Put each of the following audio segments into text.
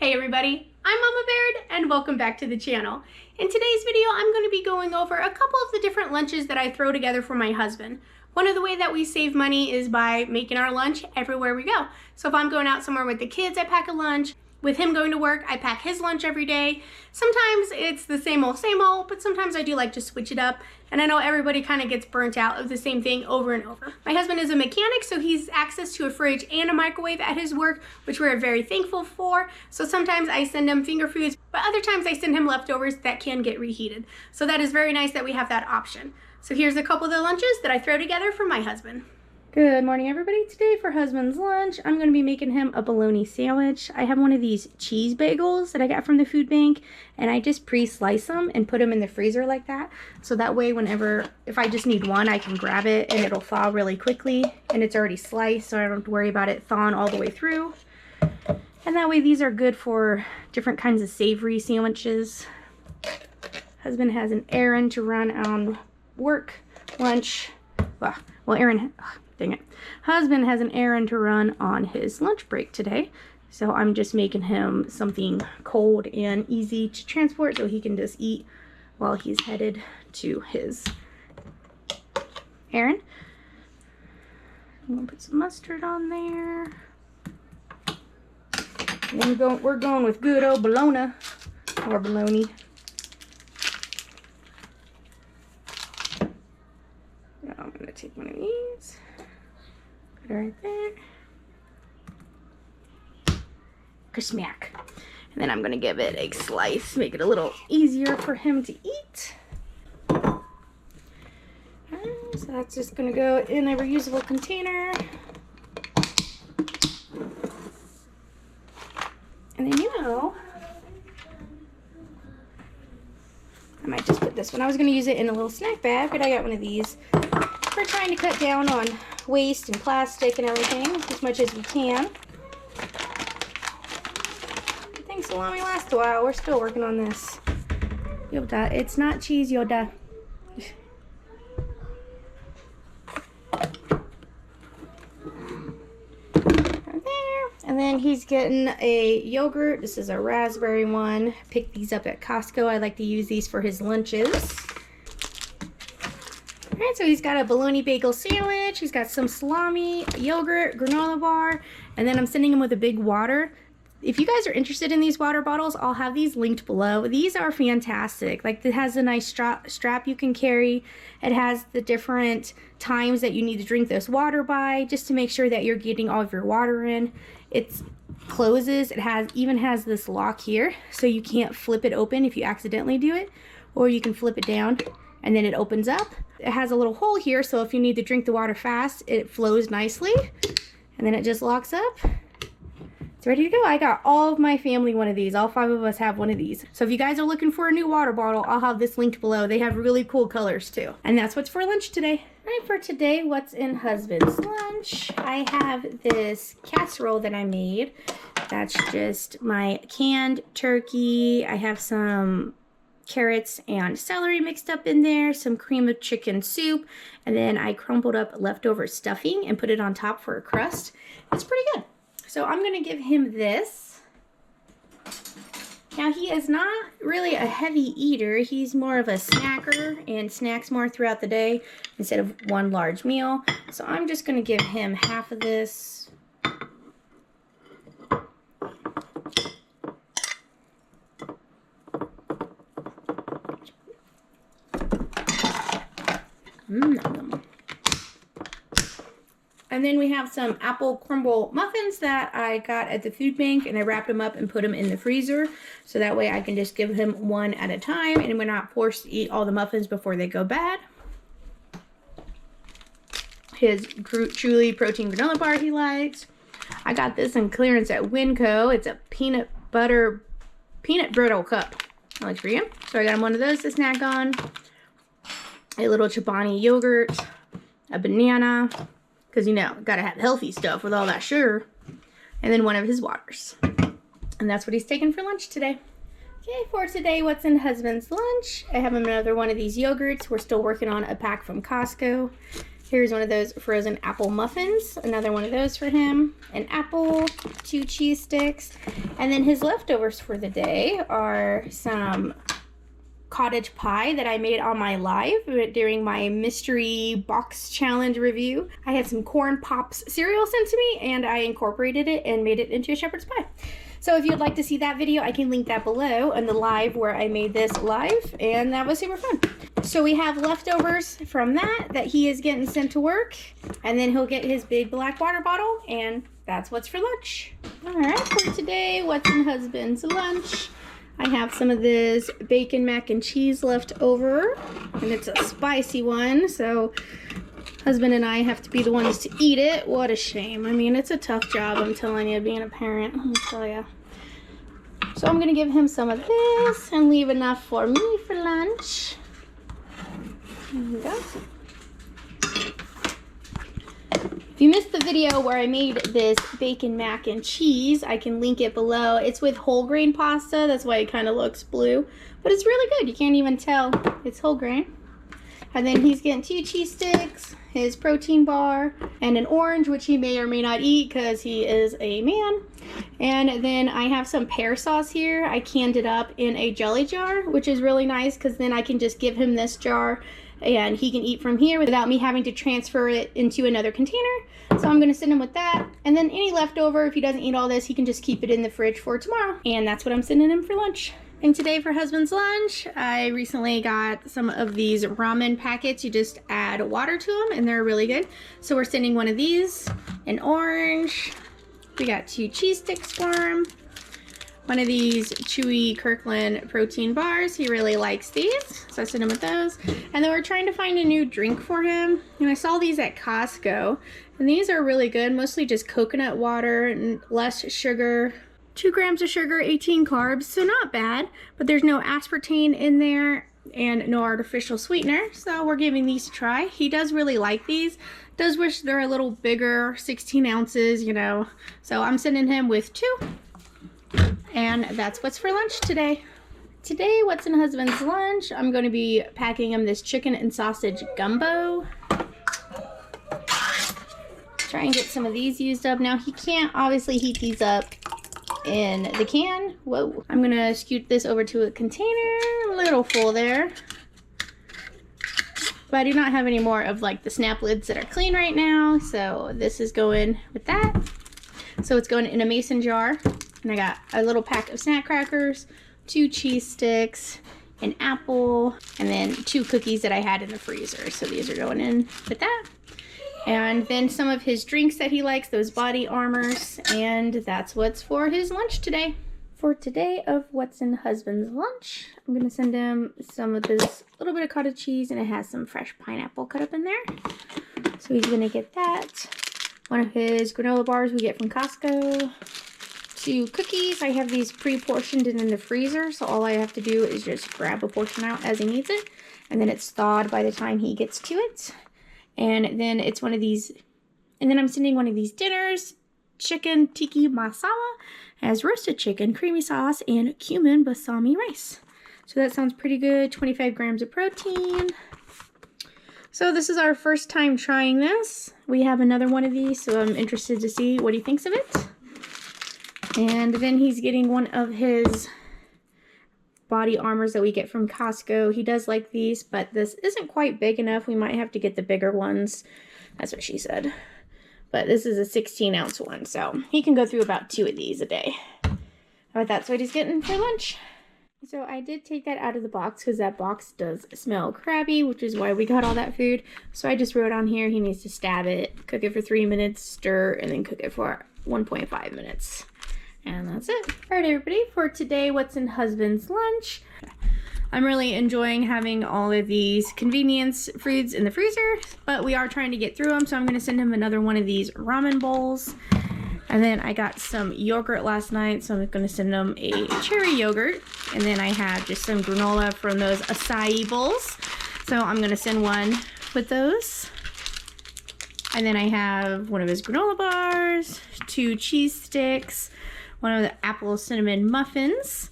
Hey everybody, I'm Mama Baird and welcome back to the channel. In today's video, I'm going to be going over a couple of the different lunches that I throw together for my husband. One of the ways that we save money is by making our lunch everywhere we go. So if I'm going out somewhere with the kids, I pack a lunch. With him going to work, I pack his lunch every day. Sometimes it's the same old, but sometimes I do like to switch it up. And I know everybody kind of gets burnt out of the same thing over and over. My husband is a mechanic, so he's access to a fridge and a microwave at his work, which we're very thankful for. So sometimes I send him finger foods, but other times I send him leftovers that can get reheated. So that is very nice that we have that option. So here's a couple of the lunches that I throw together for my husband. Good morning, everybody. Today for husband's lunch, I'm going to be making him a bologna sandwich. I have one of these cheese bagels that I got from the food bank, and I just pre-slice them and put them in the freezer like that. So that way, if I just need one, I can grab it and it'll thaw really quickly, and it's already sliced, so I don't have to worry about it thawing all the way through. And that way, these are good for different kinds of savory sandwiches. Husband has an errand to run on work, lunch. Dang it. Husband has an errand to run on his lunch break today. So I'm just making him something cold and easy to transport so he can just eat while he's headed to his errand. I'm going to put some mustard on there. And we're going with good old bologna or bologna. So I'm going to take one of these. Right there. Smack. And then I'm going to give it a slice, make it a little easier for him to eat. So that's just going to go in a reusable container. And then, I might just put this one. I was going to use it in a little snack bag, but I got one of these. We're trying to cut down on waste and plastic and everything as much as we can. I think salami lasts a while. We're still working on this. Yoda, it's not cheese, Yoda. Right there. And then he's getting a yogurt. This is a raspberry one. Picked these up at Costco. I like to use these for his lunches. Alright, so he's got a bologna bagel sandwich, he's got some salami, yogurt, granola bar, and then I'm sending him with a big water. If you guys are interested in these water bottles, I'll have these linked below. These are fantastic. Like, it has a nice strap you can carry. It has the different times that you need to drink this water by, just to make sure that you're getting all of your water in. It closes. It even has this lock here, so you can't flip it open if you accidentally do it, or you can flip it down and then it opens up. It has a little hole here, so if you need to drink the water fast, it flows nicely. And then it just locks up. It's ready to go. I got all of my family one of these. All 5 of us have one of these. So if you guys are looking for a new water bottle, I'll have this linked below. They have really cool colors too. And that's what's for lunch today. All right, for today, what's in husband's lunch? I have this casserole that I made. That's just my canned turkey. I have some carrots and celery mixed up in there, some cream of chicken soup, and then I crumbled up leftover stuffing and put it on top for a crust. It's pretty good. So I'm going to give him this. Now, he is not really a heavy eater. He's more of a snacker and snacks more throughout the day instead of one large meal. So I'm just going to give him half of this. And then we have some apple crumble muffins that I got at the food bank, and I wrapped them up and put them in the freezer. So that way I can just give him one at a time, and we're not forced to eat all the muffins before they go bad. His truly protein granola bar he likes. I got this in clearance at Winco. It's a peanut brittle cup. That looks for you. So I got him one of those to snack on. A little Chobani yogurt, a banana, because gotta have healthy stuff with all that sugar, and then one of his waters. And that's what he's taking for lunch today. Okay, for today, what's in husband's lunch? I have him another one of these yogurts. We're still working on a pack from Costco. Here's one of those frozen apple muffins, another one of those for him, an apple, 2 cheese sticks, and then his leftovers for the day are some cottage pie that I made on my live during my mystery box challenge review. I had some corn pops cereal sent to me and I incorporated it and made it into a shepherd's pie. So if you'd like to see that video, I can link that below on the live where I made this live, and that was super fun. So we have leftovers from that he is getting sent to work, and then he'll get his big black water bottle, and that's what's for lunch. All right, for today, what's in husband's lunch? I have some of this bacon mac and cheese left over, and it's a spicy one, so husband and I have to be the ones to eat it. What a shame. I mean, it's a tough job, I'm telling you, being a parent, let me tell you. So I'm gonna give him some of this and leave enough for me for lunch. There we go. If you missed the video where I made this bacon mac and cheese, I can link it below. It's with whole grain pasta, that's why it kind of looks blue, but it's really good. You can't even tell it's whole grain. And then he's getting 2 cheese sticks, his protein bar, and an orange, which he may or may not eat because he is a man. And then I have some pear sauce here. I canned it up in a jelly jar, which is really nice because then I can just give him this jar and he can eat from here without me having to transfer it into another container. So I'm gonna send him with that. And then any leftover, if he doesn't eat all this, he can just keep it in the fridge for tomorrow. And that's what I'm sending him for lunch. And today for husband's lunch, I recently got some of these ramen packets. You just add water to them and they're really good. So we're sending one of these, an orange. We got 2 cheese sticks for him. One of these chewy Kirkland protein bars. He really likes these, so I sent him with those. And then we're trying to find a new drink for him. And I saw these at Costco. And these are really good, mostly just coconut water and less sugar. 2 grams of sugar, 18 carbs, so not bad, but there's no aspartame in there and no artificial sweetener, so we're giving these a try. He does really like these. Does wish they're a little bigger, 16 ounces, you know, so I'm sending him with 2, and that's what's for lunch today. Today, what's in husband's lunch? I'm going to be packing him this chicken and sausage gumbo. Try and get some of these used up. Now, he can't obviously heat these up in the can. Whoa. I'm gonna scoot this over to a container, a little full there. But I do not have any more of like the snap lids that are clean right now, so this is going with that. So it's going in a mason jar, and I got a little pack of snack crackers, 2 cheese sticks, an apple, and then 2 cookies that I had in the freezer. So these are going in with that. And then some of his drinks that he likes, those body armors, and that's what's for his lunch today. For today of what's in husband's lunch, I'm gonna send him some of this little bit of cottage cheese, and it has some fresh pineapple cut up in there. So he's gonna get that. One of his granola bars we get from Costco. 2 cookies. I have these pre-portioned and in the freezer, so all I have to do is just grab a portion out as he needs it, and then it's thawed by the time he gets to it. And then it's one of these, and then I'm sending one of these dinners, chicken tikka masala, has roasted chicken, creamy sauce, and cumin balsami rice. So that sounds pretty good. 25 grams of protein. So this is our first time trying this. We have another one of these, so I'm interested to see what he thinks of it. And then he's getting one of his body armors that we get from Costco. He does like these, but this isn't quite big enough. We might have to get the bigger ones. That's what she said. But this is a 16-ounce one, so he can go through about 2 of these a day. But that's what he's getting for lunch. So I did take that out of the box because that box does smell crabby, which is why we got all that food. So I just wrote on here he needs to stab it, cook it for 3 minutes, stir, and then cook it for 1.5 minutes. And that's it. All right, everybody, for today, what's in husband's lunch? I'm really enjoying having all of these convenience foods in the freezer, but we are trying to get through them, so I'm going to send him another one of these ramen bowls. And then I got some yogurt last night, so I'm going to send him a cherry yogurt. And then I have just some granola from those acai bowls, so I'm going to send one with those. And then I have one of his granola bars, 2 cheese sticks, one of the apple cinnamon muffins,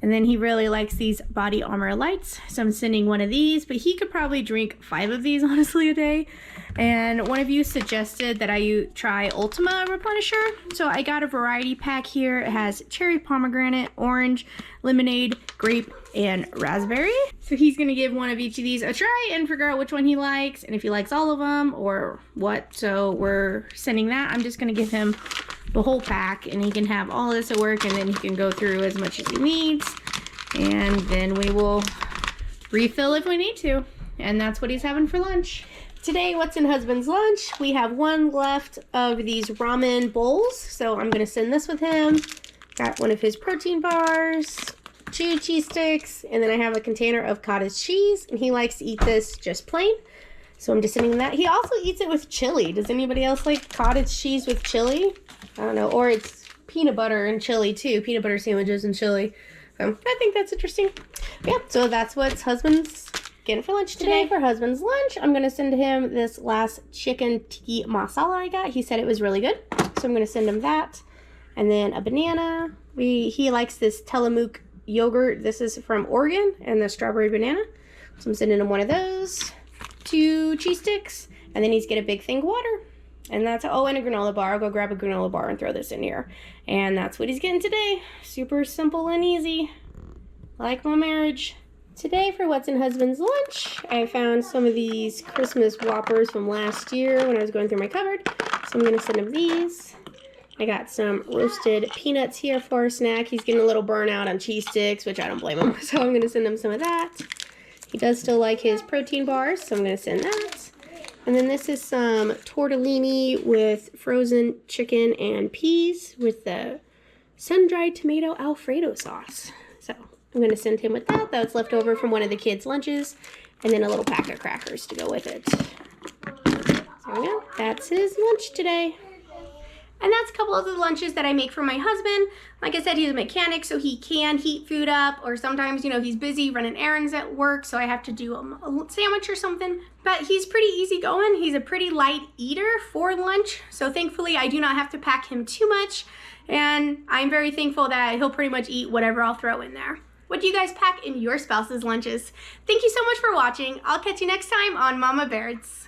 And then he really likes these body armor lights, so I'm sending one of these, but he could probably drink 5 of these honestly a day. And one of you suggested that I try Ultima Replenisher, so I got a variety pack here. It has cherry pomegranate, orange, lemonade, grape, and raspberry. So he's gonna give one of each of these a try and figure out which one he likes and if he likes all of them or what. So we're sending that. I'm just gonna give him the whole pack and he can have all this at work, and then he can go through as much as he needs, and then we will refill if we need to. And that's what he's having for lunch. Today, what's in husband's lunch? We have one left of these ramen bowls, so I'm gonna send this with him. Got one of his protein bars, 2 cheese sticks, and then I have a container of cottage cheese, and he likes to eat this just plain. So I'm just sending that. He also eats it with chili. Does anybody else like cottage cheese with chili? I don't know, or it's peanut butter and chili too. Peanut butter sandwiches and chili. I think that's interesting. Yeah, so that's what husband's getting for lunch today. For husband's lunch, I'm gonna send him this last chicken tikka masala I got. He said it was really good, so I'm gonna send him that. And then a banana. He likes this Tillamook yogurt. This is from Oregon, and the strawberry banana. So I'm sending him one of those. 2 cheese sticks, and then he's get a big thing of water. And that's, oh, and a granola bar. I'll go grab a granola bar and throw this in here. And that's what he's getting today. Super simple and easy, like my marriage. Today for what's in husband's lunch, I found some of these Christmas Whoppers from last year when I was going through my cupboard. So I'm gonna send him these. I got some roasted peanuts here for a snack. He's getting a little burnout on cheese sticks, which I don't blame him. So I'm gonna send him some of that. He does still like his protein bars, so I'm gonna send that. And then this is some tortellini with frozen chicken and peas with the sun-dried tomato Alfredo sauce. So I'm gonna send him with that. That was left over from one of the kids' lunches, and then a little pack of crackers to go with it. There we go. That's his lunch today. And that's a couple of the lunches that I make for my husband. Like I said, he's a mechanic, so he can heat food up, or sometimes, you know, he's busy running errands at work, so I have to do a sandwich or something. But he's pretty easygoing. He's a pretty light eater for lunch, so thankfully I do not have to pack him too much, and I'm very thankful that he'll pretty much eat whatever I'll throw in there. What do you guys pack in your spouse's lunches? Thank you so much for watching. I'll catch you next time on Mama Baird's.